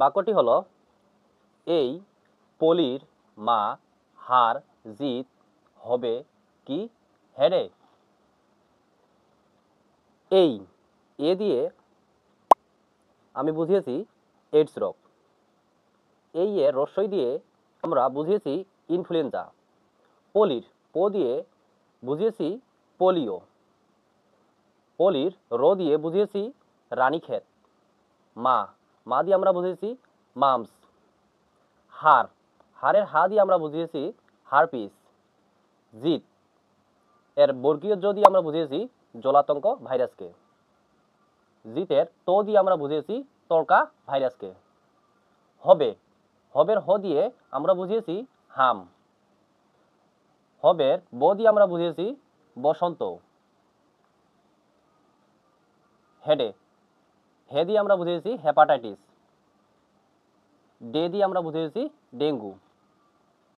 বাক্যটি হলো, এই পলির মা হার জিত হবে কি হেরে। এই এ দিয়ে আমি বুঝিয়েছি এইডস রোগ। এই এর রস্বই দিয়ে আমরা বুঝিয়েছি ইনফ্লুয়েঞ্জা। পলির পো দিয়ে বুঝিয়েছি পোলিও। পলির রো দিয়ে বুঝিয়েছি রানীক্ষেত। মা মা দিয়ে আমরা বুঝিয়েছি মামস। হার হারের হা দিয়ে আমরা বুঝিয়েছি হারপিস। জিত এর বর্গীয় জ দিয়ে আমরা বুঝিয়েছি জলাতঙ্ক ভাইরাসকে। জিতের তো দিয়ে আমরা বুঝিয়েছি তর্কা ভাইরাসকে। হবে হবের হ দিয়ে আমরা বুঝিয়েছি হাম। হবের ব দিয়ে আমরা বুঝিয়েছি বসন্ত। হেডে হে দিয়ে আমরা বুঝিয়েছি হেপাটাইটিস। ডে দিয়ে আমরা বুঝিয়েছি ডেঙ্গু।